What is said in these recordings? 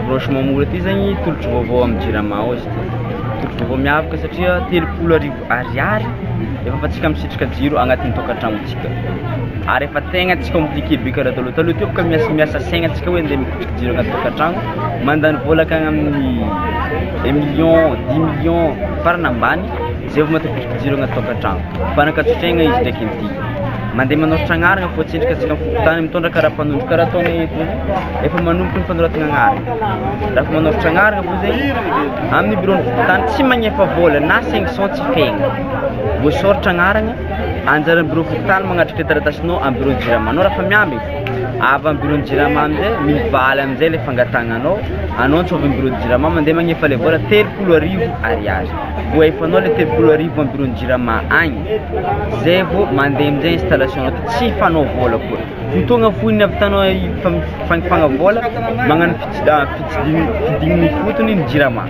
branchement mora ty zegny tolotro vaovao amin'ny jirama izy ty. Tolotro vaovao miavaka satria 30 ariary efa afatsika misitrika jiro agnatin'ny tokantragnontsika. Ary efa tegna tsy compliqué be karaha taloha. Taloha teo boka miasa saignatsika hoe andeha mipitriky jiro agnaty tokantragno, mandany vola akagny amin'ny 1 million, 10 million farany ambany zay vao matapitriky jiro agnaty tokantragno. Fanakatsotraigna izy ndraiky an'ity. Mandeha manoratra agnarana fô tsendrika antsika fototany mitondra karapanondro karaha ataony efa manomboky ny fanoratana agnarana. Raha manoratra agnarana fô zegny amin'ny bureau ny fototany tsy magnefa vola na 500 tsy fegna. Voasoratra agnarana anjaran'ny bureau fototany magnatrika taratasinao amin'ny bureau jirama. Anao raha fa miamby avy amin'ny bureau jirama amizay mivaly amizay le fangatagnanao, anao tsy avy amin'ny bureau jirama mandeha magnefa le vola 30,000 ariary. Vao efanao le 30,000 amin'ny bureau jirama agny zay vao mandeha amizay installation tsy fanao vola koa. Fotoagna foiny avitanao fangifagna vola magnano fidigniny fotony ny jirama.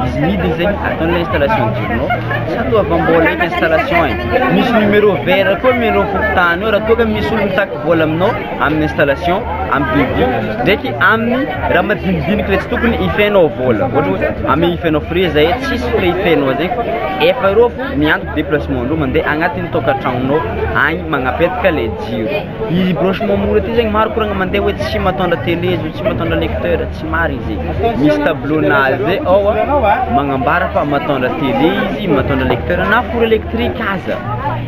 Izy midiny zegny ataony le installation jironao sady avambola eky installation igny. Misy numéro vert koa numéro fototany io raha toga misy olo mitaky vola aminao amin'ny installation amin'ny devis ndraiky amin'ny raha madinidiniky le tsy tokony ifenao vola. Ohatra hoe ame ifenao freza e tsisy fole ifenao zegny fa efa ireo fo miantoky déplacement ndreo mandeha agnatin'ny tokantragnonao agny magnapetaka le jiro. Izy branchement mora ty zegny maro koragna mandeha hoe tsy matondra télé tsy matondra lecteur tsy mary izy. Misy tableau nazy ao magnambara fa matondra télé izy, matondra lecteur na four électrique aza.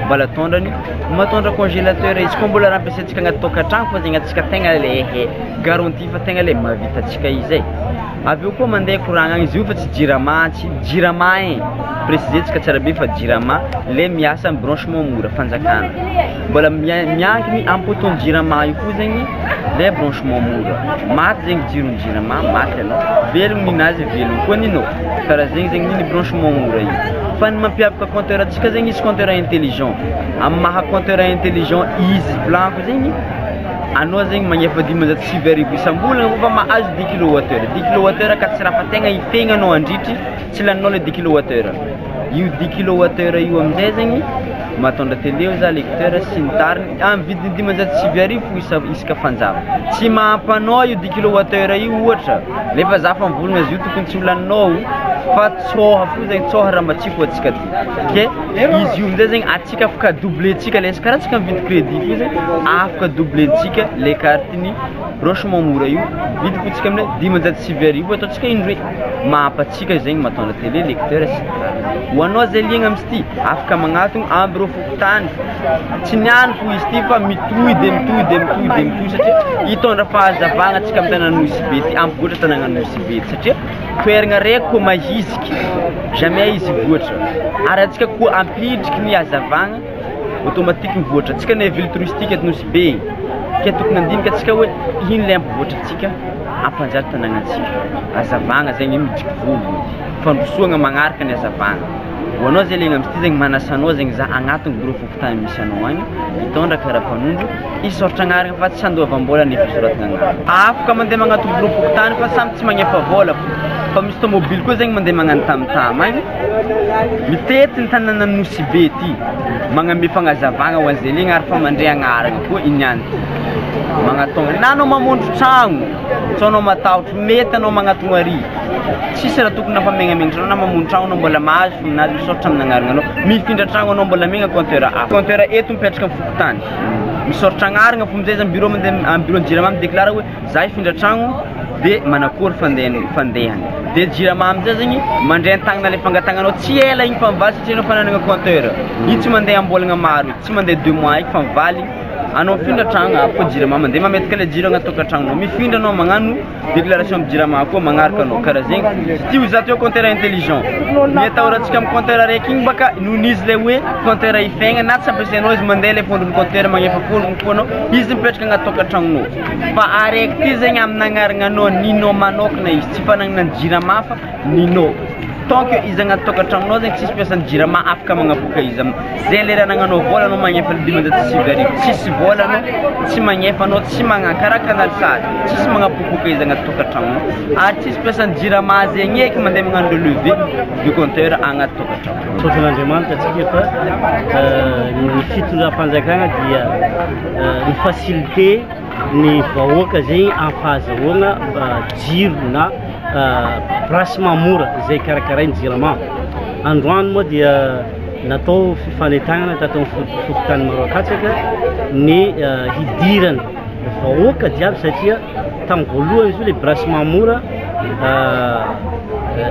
Mbala tondrany matondra congélateur izy koa mbola rampiasantsika agnaty tokantragno fa zegny atsika tegna le garantie fa tegna le mahavita atsika izy. Aveo koa mandeha courant agny izy io fa tsy jirama, tsy jirama précisetsika tsara be fa jirama le miasa amin'ny branchement mora fanjakana. Mbola miankiny ampoton'ny jirama io koa zegny le branchement mora. Maty zegny jiron'ny jirama, maty anao. Velogny ninazy velogny koa ninao. Karaha zegny niny branchement mora io. Fa ny mampiavaka compteur atsika zegny izy compteur intelligent. Amin'ny maha compteur intelligent izy blanco zegny anao zegny magnefa 500 isam-bolana fa mahazo 10 kWh. 10 kWh ka tsy raha fa tegna ifegnanao andritry tsy laninao le 10 kWh. Io 10 kWh io amizay zegny matondra télé za lecteur sy ny tariny amin'ny vidiny 500 isaka fanjava. Tsy mahampanao io 10 kWh io ohatra lefa za fa mivolagna azy io tokony tsy ho laninao fa tsoha fo zegny tsoha raha matsiko atsika ty. Ke izy io amizay zegny atsika afaka doublentsika le karaha atsika mividy crédit fo zegny afaka doublentsika le carteny branchement mora io vidy fotsika amile 500 ataotsika indroe mahampatsika zegny matondra télé lecteur sy ho anao zay liagna amzy ty afaka magnatogno amin'ny bureau fototany tsy niany fo izy ty fa mitohy de satria hitondra fahazavagna atsika amin'ny tanàna Nosy be ty ampivoatra tanàna Nosy be satria toeragna raiky koa mahiziky jamais izy voatra ary atsika koa ampidriky ny hazavagna automatique mivoatra atsika na ville touristique eto Nosy be ke tokony andinika atsika hoe ino le ampivoatra atsika ampanjary tanàgnantsika hazavagna zegny midriky volo fandrosoagna magnaraka ny hazavagna. Ho anao zay liagna amzy ty zegny manasanao zegny za agnatin'ny bureau fototany misy anao agny hitondra karapanondro isoratra agnarana fa tsy andoha avambola nefa isoratana agnarana. Afaka mandeha magnatony bureau fototany fa samy tsy magnefa vola fa misy tomobile koa zegny mandeha magnano tamtam agny mitety ny tanàna Nosy be ty magname fagnazavagna ho an'izay liagna ary fa mandray agnarana koa iniany magnatonga na anao mamondro tragno tsy anao matahotra mety anao magnatogno ary tsisy raha tokony nampamenamegna na mamondro tragno anao mbola mahazo finazy misoratra amin'ny agnarana anao mifindra tragno anao mbola megna compteur hafa compteur eto mipetraka amin'ny fototany misoratra agnarana fo amizay zany bureau mandeha amin'ny bureau jirama midéclara hoe za ifindra tragno de manakory fandehany de jirama amizay zegny mandray an-tagnana le fangatagnanao tsy ela igny fa mivaly satria anao fa nanagna compteur io tsy mandeha ambolagna maro tsy mandeha 2 mois igny fa mivaly anao mifindra tragno afaka jirama mandeha mametaka le jiro agnaty tokantragnonao mifindra anao magnano déclaration amin'ny jirama koa magnaraka anao karaha zegny ty za teo compteur intelligent ny atahorantsika amin'ny compteur araiky igny baka nonizy le hoe compteur ifegna na tsy ampiasainao izy mandeha le fondron'ny compteur magnefa fondrony foanao izy mipetraka agnaty tokantragnonao fa araiky ty zegny amin'ny agnarana anao ninao manokana izy tsy fanagnana ny jirama fa ninao tant que izy agnaty tokantragnonao zegny tsisy piasan'ny jirama afaka magnaboaka izy zay lera anagnanao vola anao magnefa 500 tsisy vola anao tsy magnefa anao tsy karaha canal sady tsisy magnaboaboaka izy agnaty tokantragnonao ary tsisy piasan'ny jirama zegny eky mandeha magnano relevé du compteur agnaty tokantragnonao. Sotran'Andriamanitra atsika fa ny fitondram-panjakana dia ny facilité ny vahoaka zegny amin'ny fahazahoana jiro na brasy mamora izay karakarainy jirama. Androany moa dia natao fifanetagnana tatao fototany Maroakatsaka ny hidirana vahoaka jiaby satria tamin'ny voalohany izy io le brasy mamora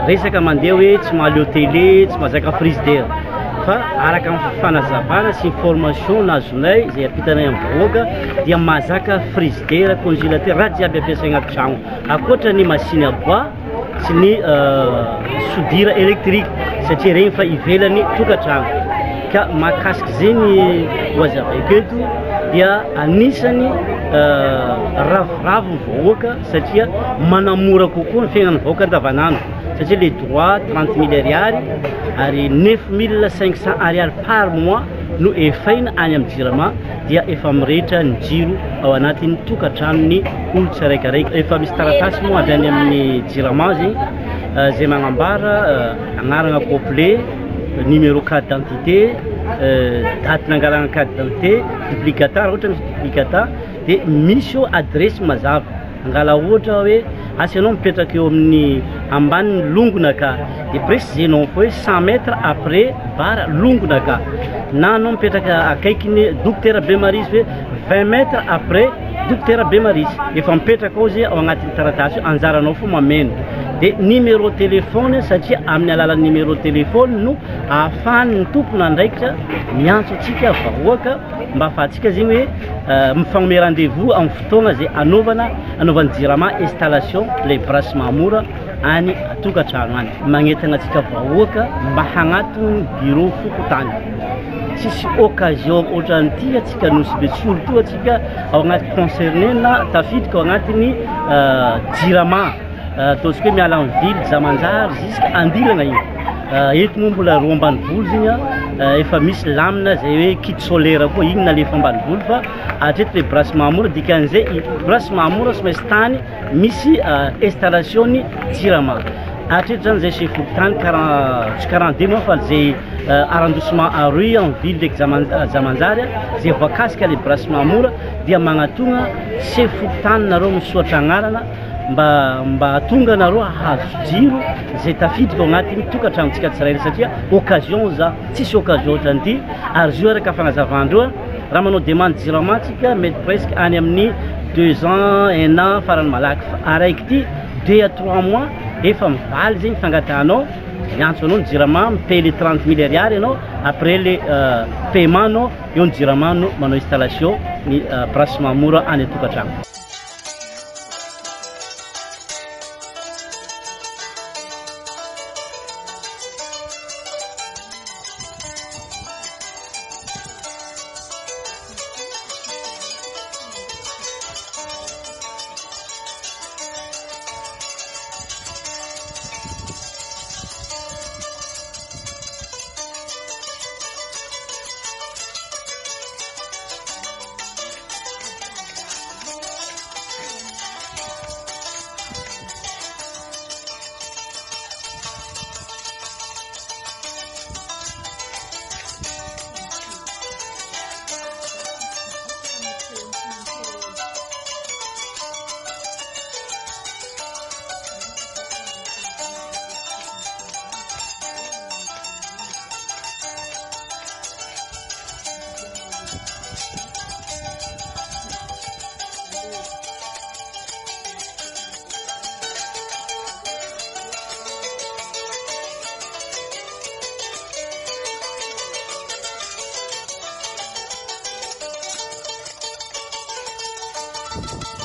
resaka mandeha hoe tsy mahaleo télé, tsy mahazaka frigidaire fa araka amin'ny fanazavana sy information nazonay izay ampitanay amin'ny vahoaka dia mahazaka frigidaire, congélateur, raha jiaby ampiasaigna agnaty tragno ankoatra ny machine à bois sy ny soudure électrique satria regny fa ivelany tokantragno. Ka mahakasiky zegny hoazavaiko eto dia anisany ravoravo ny vahoaka satria manamora kokoa ny fiaignan'ny vahoaka andavanandro satria le droit 30 000 ariary ary 9 500 ariary par mois no efaina any amin'ny jirama dia efa mirehitra ny jiro ao anatin'ny tokantranony olo tsiraikiraiky. Efa misy taratasy moa avy any amin'ny jirama zegny zay magnambara agnarana complet, numéro carte d'identité, date nangalana carte d'identité, duplicata ohatra misy duplicata dia misy eo adresy mazava angala ohatra hoe asa anao mipetraka eo amin'ny ambanin'ny longonaka dia précisenao foa hoe 100 mètres après bara longonaka na anao mipetraka akaikiny docteur Bemarisy hoe 20 mètres après docteur Bemarisy efa mipetraka ao zay ao agnatin'ny taratasy anjaranao foa mameno. Dia numéro téléphone satria amin'ny alalan'ny numéro téléphone no ahafahan'ny tompona andraikitra miantso atsika vahoaka mba ahafahantsika zegny hoe mifagnome rendez-vous amin'ny fotoagna zay anaovan'ny jirama installation le brasy mamora any tokantrano any magnetagna atsika vahoaka mba hagnatony bureau fokotany. Tsisy occasion ohatran'ity atsika nosy be tsolo to atsika ao agnaty concerné na tafiditra ao agnatin'ny jirama ataontsika hoe miala amin'ny ville Zamanjary jusqu'à Andilagna igny. Eto moa mbola roa ambanivolo zegny efa misy lamina zay hoe kit solaire koa igny nalefa ambanivolo fa hatreto le brasy mamora dikan'izay brasy mamora sy maintsy tany misy installation ny jirama. Hatreto zany zay chef tany 42 mois fa zay arrondissement Aroy en ville de Zamanjary zay voakasika le brasy mamora dia magnatona chef tany nareo misoatra agnarana mba tonga nareo hahazo jiro zay tafiditra ao agnatin'ny tokantragnontsika tsirairay satria occasion za tsisy occasion ohatran'ity ary zio araka fanazavandreo raha manao demande jirama tsika mety presque any amin'ny 2 ans 1 an farany malaky fa araiky ty 2 à 3 mois efa mivaly zegny fangatahanao miantso anao ny jirama mipay le 30 000 ariary anao après le paiement anao eo ny jirama no manao installation ny brasy mamora any tokantragno. You